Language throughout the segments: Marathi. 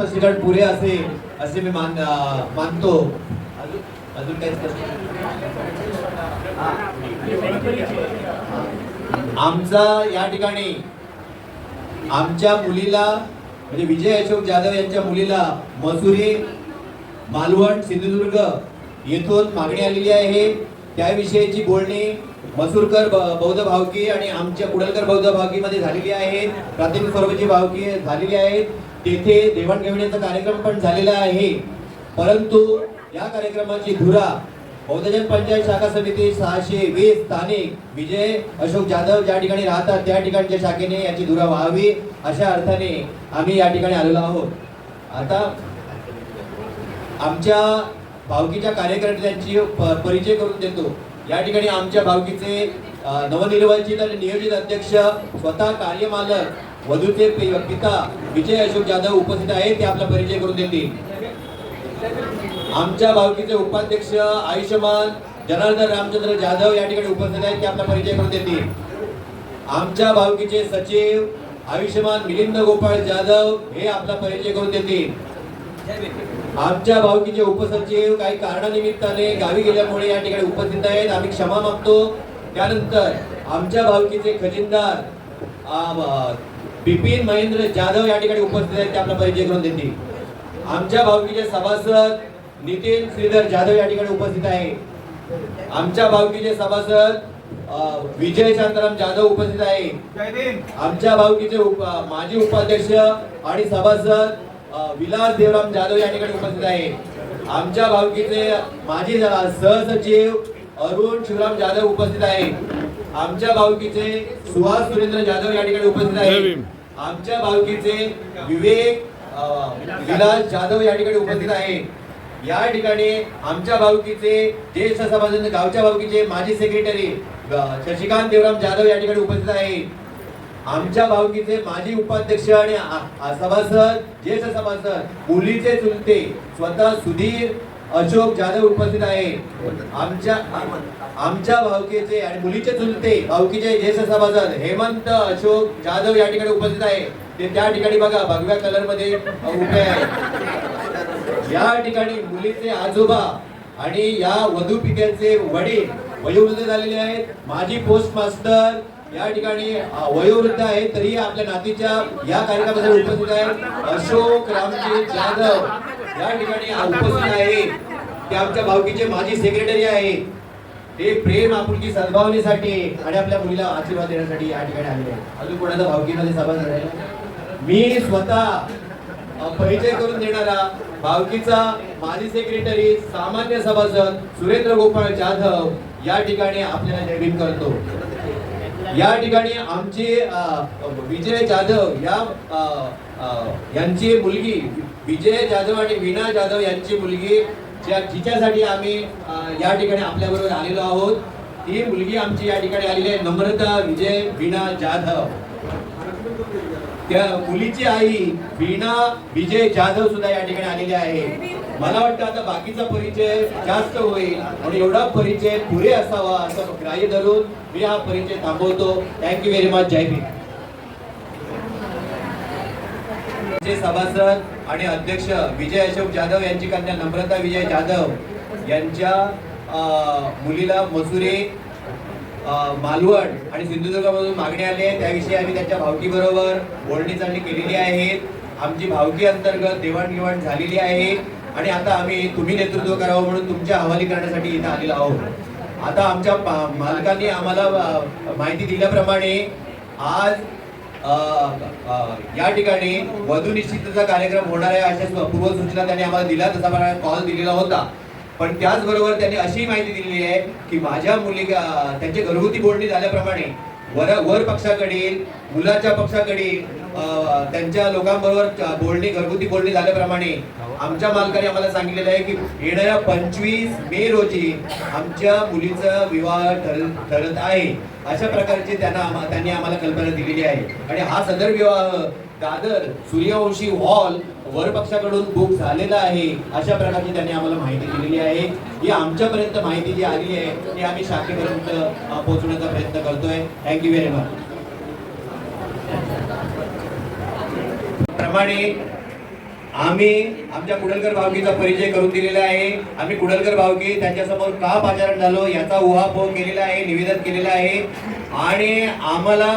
स्पष्टीकरण पुरे असे मी मानतो. अजून काही आमचा या ठिकाणी आमच्या मुलीला म्हणजे विजय अशोक जाधव यांच्या मुलीला मसुरी, मालवण, सिंधुदुर्ग येथून मागणी आलेली आहे. त्याविषयीची बोलणी मसूरकर बौद्ध भावकी आणि आमच्या कुडलकर बौद्ध भावकीमध्ये झालेली आहे. प्राथमिक स्वरूपाची भावकी झालेली आहेत. तेथे देवाणघेवाणीचा कार्यक्रम पण झालेला आहे. परंतु या कार्यक्रमाची धुरा बौद्धजन पंचायत शाखा समिती 620 स्थानिक विजय अशोक जाधव ज्या ठिकाणी राहतात त्या ठिकाणच्या शाखेने याची धुरा व्हावी अशा अर्थाने आम्ही या ठिकाणी आलेलो आहोत. आता आमच्या भावकीच्या कार्यकर्त्यांची परिचय करून देतो. या ठिकाणी आमच्या भावकीचे नवनिर्वाचित आणि नियोजित अध्यक्ष स्वतः कार्यमालक वधूचे पिता विजय अशोक जाधव उपस्थित आहेत. ते आपला परिचय करून देतील. आमच्या भावकीचे उपाध्यक्ष आयुष्यमान जनार्दन रामचंद्र जाधव या ठिकाणी उपस्थित आहेत. ते आपला परिचय करून देतील. आमच्या भावकीचे सचिव आयुष्यमान मिलिंद गोपाळ जाधव हे आपला परिचय करून देतील. आमच्या भावकीचे उपसचिव काही कारणानिमित्ताने गावी गेल्यामुळे या ठिकाणी उपस्थित आहेत. आम्ही क्षमा मागतो. त्यानंतर आमच्या भावकीचे खजिनदार बिपिन महेंद्र जाधव या ठिकाणी उपस्थित आहेत. ते आपला परिचय करून देतील. आमच्या भावकीचे सभासद नितीन श्रीधर जाधव या ठिकाणी उपस्थित आहे. आमच्या भावकीचे सभासद विजय शांताराम जाधव उपस्थित आहे. आमच्या भावकीचे माजी उपाध्यक्ष आणि सभासद विलास देवराम जाधव या ठिकाणी उपस्थित आहे. आमच्या भावकीचे माजी सहसचिव अरुण शिवराम जाधव उपस्थित आहे. आमच्या भावकीचे सुहास सुरेंद्र जाधव या ठिकाणी उपस्थित आहे. आमच्या भावकीचे विवेक विलास जाधव या ठिकाणी उपस्थित आहे. या ठिकाणी आमच्या भावकीचे ज्येष्ठ सभासद गावच्या भावकीचे माजी सेक्रेटरी शशिकांत देवराम जाधव या ठिकाणी उपस्थित आहे. आमच्या भावकीचे माजी उपाध्यक्ष आणि सभासद ज्येष्ठ सभासद मुलीचे चुलते स्वतः सुधीर अशोक जाधव उपस्थित आहे. आमच्या भावकीचे आणि मुलीचे चुलते भावकीचे ज्येष्ठ सभासद हेमंत अशोक जाधव या ठिकाणी उपस्थित आहे. ते त्या ठिकाणी बघा भगव्या कलर मध्ये उभे आहेत. या ठिकाणी मुलीचे आजोबा आणि या वधू पित्याचे वडील वयोवृद्ध झालेले आहेत. माजी पोस्ट मास्टर या ठिकाणी वयोवृद्ध आहे तरी आपल्या नातीच्या या कार्यक्रमासाठी उपस्थित आहेत. अशोक रामजी जाधव या ठिकाणी उपस्थित आहे. ते आमच्या भावकीचे माजी सेक्रेटरी आहे. ते प्रेम आपुलकी सद्भावनेसाठी आणि आपल्या मुलीला आशीर्वाद देण्यासाठी या ठिकाणी आले आहेत. अजून कोणाचा भावकीमध्ये सभासद आहे? मी स्वतः परिचय करून देणारा भावकीचा माजी सेक्रेटरी सामान्य सभासद सुरेंद्र गोपाळ जाधव या ठिकाणी आपल्याला जयभीम करतो. या ठिकाणी आमचे विजय जाधव यांची मुलगी विजय जाधव आणि वीणा जाधव यांची मुलगी जिच्यासाठी आम्ही या ठिकाणी आपल्या बरोबर आलेलो आहोत. ही मुलगी आमची या ठिकाणी आलेली आहे नम्रता विजय वीणा जाधव. त्या मुलीची आई वीणा विजय जाधव सुद्धा या ठिकाणी आलेली आहे. मला वाटतं आता बाकीचा परिचय जास्त होईल आणि एवढा परिचय पुरे असावा असं ग्राह्य धरून मी हा परिचय थांबवतो. Thank you very much. जय भीम. सभासद आणि अध्यक्ष विजय अशोक जाधव यांची कन्या नम्रता विजय जाधव यांच्या मुलीला मसुरी, मालवण आणि सिंधुदुर्गामधून मागणी आली आहे. त्याविषयी आम्ही त्यांच्या भावकी बरोबर बोलणी चालणी केलेली आहे. आमची भावकी अंतर्गत देवाणघेवाण झालेली आहे आणि आता आम्ही तुम्ही नेतृत्व करावं म्हणून तुमच्या हवाली करण्यासाठी इथे आलेलो आहोत. आता आमच्या मालकांनी आम्हाला माहिती दिल्याप्रमाणे आज या ठिकाणी वधू निश्चितीचा कार्यक्रम होणार आहे अशा पूर्वसूचना त्यांनी आम्हाला दिला. तसा कॉल दिलेला होता. पण त्याचबरोबर त्यांनी अशी माहिती दिलेली आहे की माझ्या मुली त्यांचे घरगुती बोलणी झाल्याप्रमाणे वर पक्षाकडील मुलाच्या पक्षाकडील त्यांच्या लोकांबरोबर घरगुती बोलणी झाल्याप्रमाणे आमच्या मालकाने आम्हाला सांगितलेलं आहे की येणाऱ्या 25 मे रोजी आमच्या मुलीचा विवाह ठरत आहे. अशा प्रकारचे त्यांनी आम्हाला कल्पना दिलेली आहे. आणि हा सदर विवाह दादर सूर्यवंशी हॉल वर पक्षाकडून बुक झालेला आहे अशा प्रकारची त्यांनी आम्हाला माहिती दिलेली आहे. ही आमच्यापर्यंत माहिती जी आलेली आहे ती आम्ही शाखेपर्यंत पोहोचवण्याचा प्रयत्न करतोय. Thank you very much. प्रमाणे आम्ही आमच्या कुडलकर भावकीचा परिचय करून दिलेला आहे. आम्ही कुडलकर भावकी त्यांच्यासमोर का पाचारण झालो याचा उहापोह केलेला आहे, निवेदन केलेलं आहे. आणि आम्हाला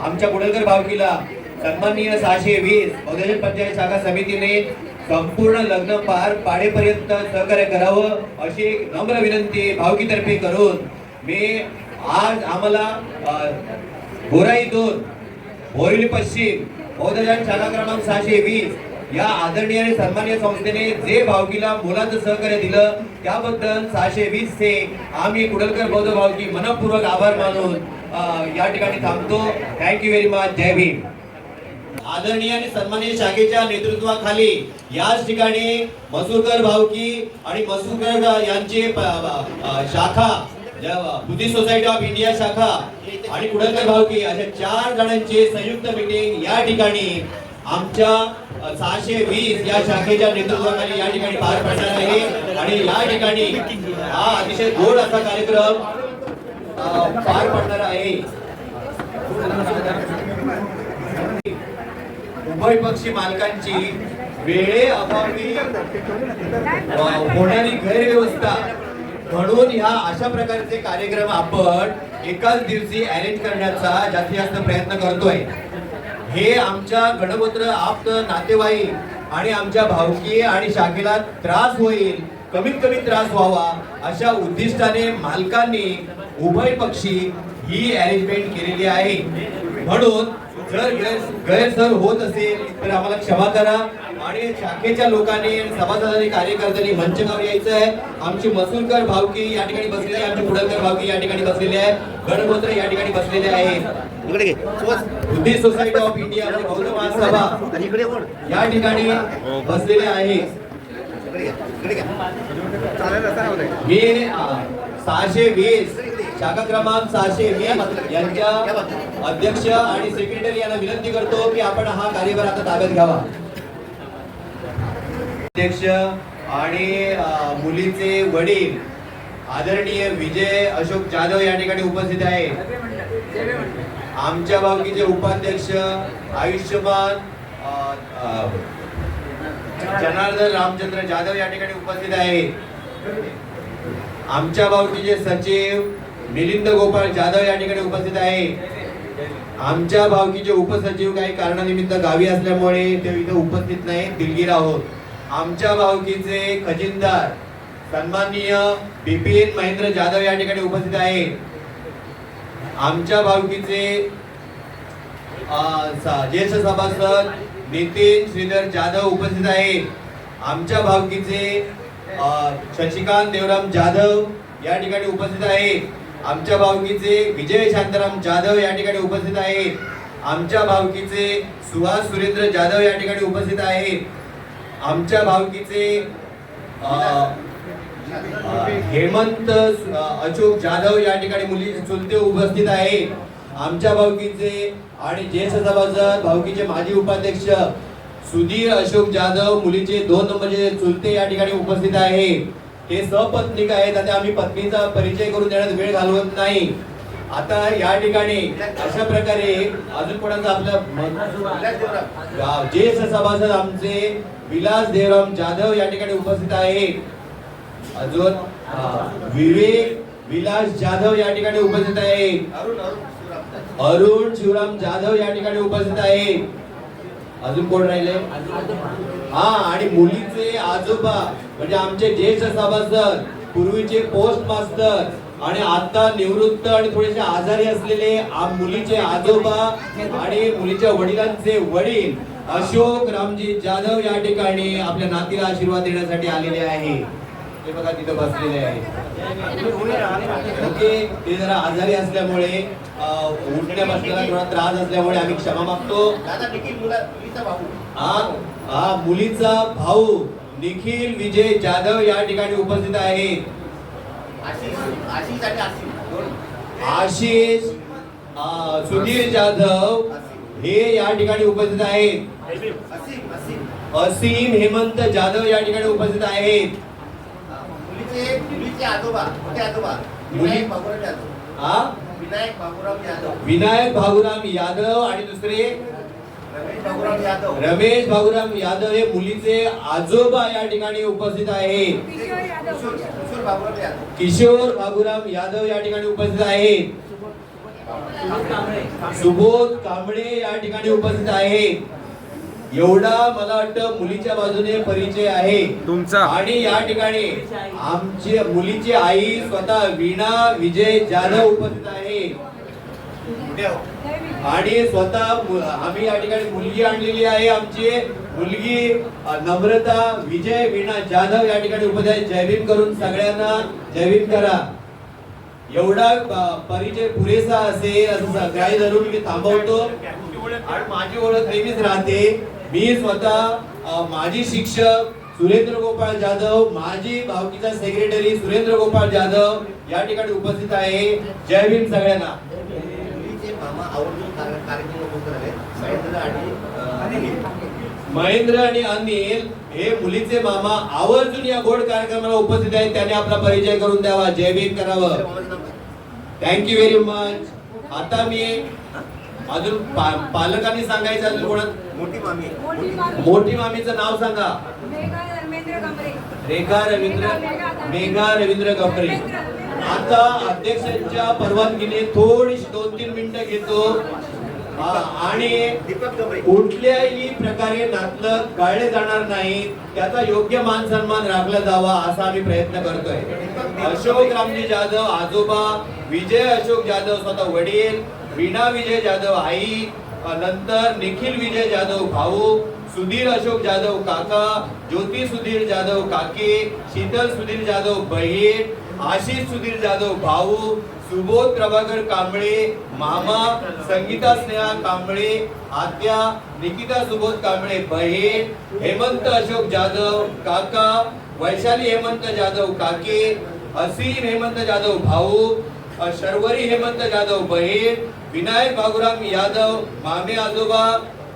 आमच्या कुडलकर भावकीला सन्माननीय 620 बहुजन पंचायत शाखा समितीने संपूर्ण लग्न पार पाडेपर्यंत सहकार्य करावं अशी एक नम्र विनंती भावकीतर्फे करून मी आज आम्हाला बोराई 2 बोरिवली पश्चिम बहुजन शाखा क्रमांक 620 या आदरणीय आणि सन्माननीय संस्थेने जे भावकीला मोलाचं सहकार्य दिलं त्याबद्दल 620 चे आम्ही कुडलकर बौद्ध भावकी मनपूर्वक आभार मानून या ठिकाणी थांबतो. Thank you very much. जय भीम. आदरणीय आणि सन्माननीय शाखेच्या नेतृत्वाखाली याच ठिकाणी मसूरकर भावकी आणि मसूरकर यांचे शाखा बुद्धिस्ट सोसायटी ऑफ इंडिया शाखा आणि कुडलकर भावकी अशा 4 जणांचे संयुक्त मीटिंग या ठिकाणी आमच्या 620 या शाखेच्या नेतृत्वाखाली या ठिकाणी पार पडणार आहे. आणि या ठिकाणी हा अतिशय गोड असा कार्यक्रम पार पडणार आहे. उभय पक्षी मालकांची वेळेअभावी होणारी गैरव्यवस्था म्हणून ह्या अशा प्रकारचे कार्यक्रम आपण एकाच दिवशी अरेंज करण्याचा जास्तीत जास्त प्रयत्न करतोय. हे आमच्या गणगोत्र आप्त नातेवाईक आणि आमच्या भावकी आणि शाखेला त्रास होईल, कमीत कमी त्रास व्हावा अशा उद्दिष्टाने मालकांनी उभय पक्षी ही अरेंजमेंट केलेली आहे. म्हणून जर गैरसोय होत असेल तर आम्हाला क्षमा करा. आणि शाखेच्या लोकांनी सभासदांनी कार्यकर्त्यांनी मंचकावर यायचं आहे. आमची मसूरकर भावकी या ठिकाणी बसलेली आहे, आमची कुडलकर भावकी या ठिकाणी बसलेली आहे, गणगोत्र या ठिकाणी बसलेले आहेत, बुद्धिस्ट सोसायटी ऑफ इंडिया बौद्ध महासभा या ठिकाणी बसलेले आहे. मी 620 शाखा क्रमांक 620 यांच्या अध्यक्ष आणि सेक्रेटरी यांना विनंती करतो की आपण हा कार्यभार आता ताब्यात घ्यावा. अध्यक्ष आणि मुलीचे वडील आदरणीय विजय अशोक जाधव या ठिकाणी उपस्थित आहे. आमच्या भावकीचे उपाध्यक्ष आयुष्यमान जनार्दन रामचंद्र जाधव या ठिकाणी उपस्थित आहे. आमच्या भावकीचे सचिव मिलिंद गोपाळ जाधव या ठिकाणी उपस्थित आहे. आमच्या भावकीचे उपसचिव काही कारणानिमित्त गावी असल्यामुळे ते इथे उपस्थित नाही, दिलगीर आहोत. आमच्या भावकीचे खजिनदार सन्माननीय बिपिन महेंद्र जाधव या ठिकाणी उपस्थित आहे. आमच्या भावकीचे ज्येष्ठ सभासद नितीन श्रीधर जाधव उपस्थित आहे. आमच्या भावकीचे शशिकांत देवराम जाधव या ठिकाणी उपस्थित आहे. आमच्या भावकीचे विजय शांताराम जाधव या ठिकाणी उपस्थित आहे. आमच्या भावकीचे सुहास सुरेंद्र जाधव या ठिकाणी उपस्थित आहे. आमच्या भावकीचे हेमंत अशोक जाधव या ठिकाणी मुली चुलते उपस्थित आहे. आमच्या भावकीचे आणि ज्येष्ठ सभासद भावकीचे माजी उपाध्यक्ष सुधीर अशोक जाधव मुलीचे 2 नंबरचे चुलते या ठिकाणी उपस्थित आहे. हे सपत्नीक आहेत. आता आम्ही पत्नीचा परिचय करून देण्यात वेळ घालवत नाही. आता या ठिकाणी अशा प्रकारे अजून कोणाचं आपलं ज्येष्ठ सभासद आमचे विलास देवराम जाधव या ठिकाणी उपस्थित आहे. अजून विवेक विलास जाधव या ठिकाणी उपस्थित आहे. अरुण शिवराम जाधव या ठिकाणी उपस्थित आहे. अजून कोण राहिले? हा, आणि मुलीचे आजोबा म्हणजे आमचे ज्येष्ठ सभासद पूर्वीचे पोस्ट मास्टर आणि आता निवृत्त आणि थोडेसे आजारी असलेले मुलीचे आजोबा आणि मुलीच्या वडिलांचे वडील अशोक रामजी जाधव या ठिकाणी आपल्या नातीला आशीर्वाद देण्यासाठी आलेले आहे. ते बघा तिथे बसलेले आहे. ओके, ते जरा आजारी असल्यामुळे उठण्या बसण्याला थोडा त्रास असल्यामुळे आम्ही क्षमा मागतो. हा, मुलीचा भाऊ निखिल विजय जाधव या ठिकाणी उपस्थित आहे. आशिष सुधीर जाधव हे या ठिकाणी उपस्थित आहेत. असीम हेमंत जाधव या ठिकाणी उपस्थित आहेत. विनायक भागुराम यादव आणि दुसरे रमेश भाऊराम यादव हे मुलीचे आजोबा या ठिकाणी उपस्थित आहेत. किशोर बाबूराम यादव या ठिकाणी उपस्थित आहेत. सुबोध कांबळे या ठिकाणी उपस्थित आहेत. एवढा मला वाटतं मुलीच्या बाजूने परिचय आहे तुमचा. आणि या ठिकाणी आमची मुलीची आई स्वतः वीणा विजय जाधव उपस्थित आहे आणि स्वतः आम्ही या ठिकाणी मुलगी आणलेली आहे. आमची मुलगी नम्रता विजय वीणा जाधव या ठिकाणी उपस्थित आहे. जय भीम करून सगळ्यांना जय भीम करा. एवढा परिचय पुरेसा असेल असं काही धरून मी थांबवतो आणि माझी ओळख नेहमीच राहते. मी स्वतः माजी शिक्षक सुरेंद्र गोपाळ जाधव, माजी भावकीचा सेक्रेटरी सुरेंद्र गोपाळ जाधव या ठिकाणी उपस्थित आहे. जय भीम सगळ्यांना. महेंद्र आणि अनिल हे मुलीचे मामा आवर्जून या गोड कार्यक्रमाला उपस्थित आहेत. त्याने आपला परिचय करून द्यावा. जय भीम करावं. Thank you very much. आता मी अजून पालकांनी सांगायचं अजून कोणा मोठी मामीचं नाव सांगा. मेघा रवींद्र गंभरे. आता अध्यक्षांच्या परवानगीने थोडीशी 2-3 मिनिटं घेतो आणि कुठल्याही प्रकारे नातलं गाळले जाणार नाही, त्याचा योग्य मान सन्मान राखला जावा असा आम्ही प्रयत्न करतोय. अशोक रामजी जाधव आजोबा, विजय अशोक जाधव स्वतः वडील, वीणा विजय जाधव आई, नंतर निखिल विजय जाधव भाऊ, सुधीर अशोक जाधव काका, ज्योती सुधीर जाधव काकी, शीतल सुधीर जाधव बहीण, आशिष सुधीर जाधव भाऊ, सुबोध प्रभाकर कांबळे मामा, संगीता स्नेहा कांबळे आत्या, निकिता सुबोध कांबळे बहीण, हेमंत अशोक जाधव काका, वैशाली हेमंत जाधव काकी, असीम हेमंत जाधव भाऊ, शर्वरी हेमंत जाधव बहीण, विनायक बाबूराम यादव मामे आजोबा,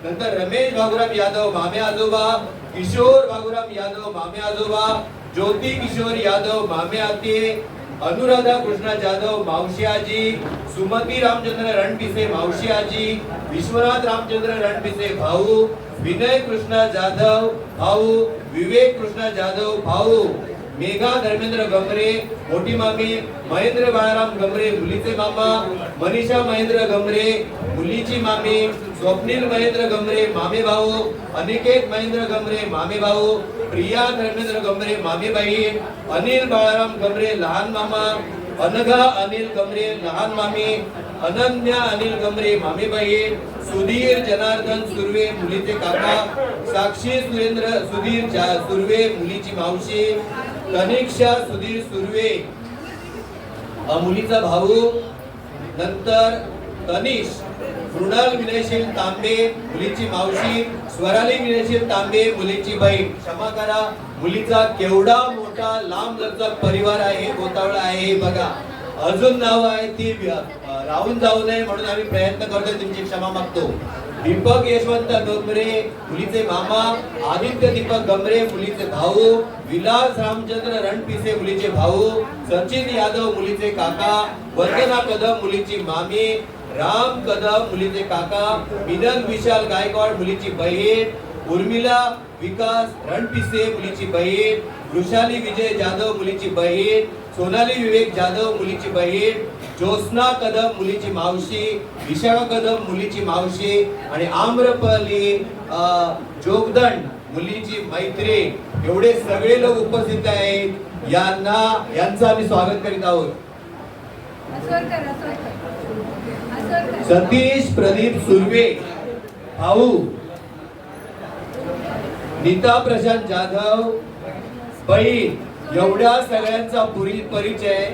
नंतर रमेश बाबूराम यादव मामे आजोबा, किशोर बाबूराम यादव मामे आजोबा, ज्योती किशोर यादव मामे आते, अनुराधा कृष्णा जाधव मावशी आजी, सुमती रामचंद्र रणपिसे मावशी आजी, विश्वनाथ रामचंद्र रणपिसे भाऊ, विनय कृष्णा जाधव भाऊ, विवेक कृष्णा जाधव भाऊ, मेघा धर्मेंद्र गमरे मोठी मामी, महेंद्र बाळाराम गमरे मुलीचे मामा, मनीषा महेंद्र गमरे मुलीची मामी, स्वप्नील महेंद्र गमरे मामे भाऊ, अनिकेत महेंद्र गमरे मामे भाऊ, प्रिया धर्मेंद्र गमरे मामे बहीण, अनिल बाळाराम गमरे लहान मामा, अनघा अनिल गमरे लहान मामी, अनन्या अनिल गमरे मामे बहीण, सुधीर जनार्दन सुर्वे मुलीचे काका, साक्षी सुरेंद्र सुधीर सुर्वे मुलीची मावशी, तनिक्षा सुधीर सुर्वे मुलीचा भाऊ, नंतर तनिष मृणाल विनयशील तांबे मुलीची मावशी, स्वराली विनयशील तांबे मुलीची बहीण. क्षमा करा, मुलीचा केवढा मोठा लांब लचक परिवार आहे, गोतावळा आहे बघा. अजून नाव आहे ती राहून जाऊ नये म्हणून आम्ही प्रयत्न करतोय, तुमची क्षमा मागतो. दीपक यशवंत गमरे मुलीचे मामा, आदित्य दीपक गमरे मुलीचे भाऊ, विलास रामचंद्र रणपिसे मुलीचे भाऊ, सचिन यादव मुलीचे काका, वंदना कदम मुलीची मामी, राम कदम मुलीचे काका, मिनल विशाल गायकवाड मुलीची बहीण, उर्मिला विकास रणपिसे मुलीची बहीण, वृषाली विजय जाधव मुलीची बहीण, सोनाली विवेक जाधव मुलीची बहीण, ज्योत्स्ना कदम मुलीची मावशी, विशाखा कदम मुलीची मावशी आणि आम्रपली जोगदंड मुलीची मैत्रीण. एवढे सगळे लोक उपस्थित आहेत. यांचं आम्ही स्वागत करीत आहोत. सतीश प्रदीप सुर्वे भाऊ, नीता प्रशांत जाधव बहीण. एवढ्या सगळ्यांचा परिचय.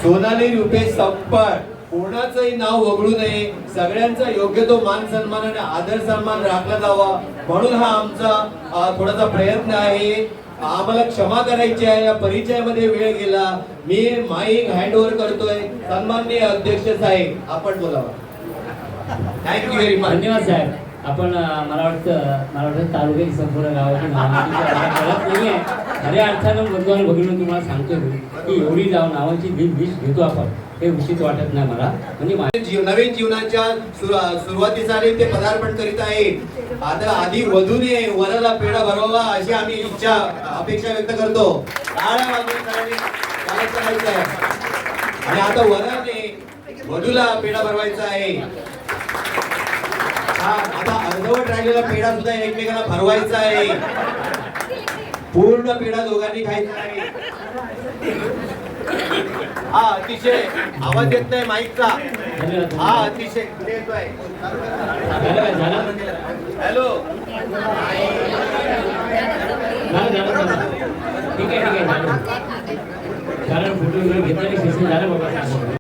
सोनाली रुपेश संपट, कोणाचंही नाव वगळू नये, सगळ्यांचा योग्य तो मान सन्मान आणि आदर सन्मान राखला जावा म्हणून हा आमचा थोडासा प्रयत्न आहे. आम्हाला क्षमा करायची आहे, या परिचयामध्ये वेळ गेला. मी माईक हँड ओव्हर करतोय. सन्माननीय अध्यक्ष साहेब आपण बोलावा. Thank you very much. धन्यवाद साहेब. आपण मला वाटतं तालुक्याची संपूर्ण गावाची नावांची कळत नाहीये. खऱ्या अर्थानं बंधू आणि भगिनी तुम्हाला सांगतो की एवढी नावांची लिस्ट घेतो आपण. हे उचित वाटत नाही मला. म्हणजे नवीन जीवनाच्या सुरुवातीचा ते पदार्पण करीत आहे. आता आधी वधूने वराला पेढा भरवावा अशी आम्ही इच्छा अपेक्षा व्यक्त करतो. टाळ्या वाजवून सगळ्यांनी स्वागत करायचं आहे. आणि आता वराने वधूला पेढा भरवायचा आहे. हा आता अर्धवट राहिलेला पेढा सुद्धा एकमेकांना भरवायचा आहे. पूर्ण पेढा दोघांनी खायचा आहे. हा अतिशय आवाज येत नाही माईकचा. हा अतिशय कुठे येतोय? हॅलो ठीक आहे झालं. कारण फोटो घेतल्याने सेशन झालं बाबा.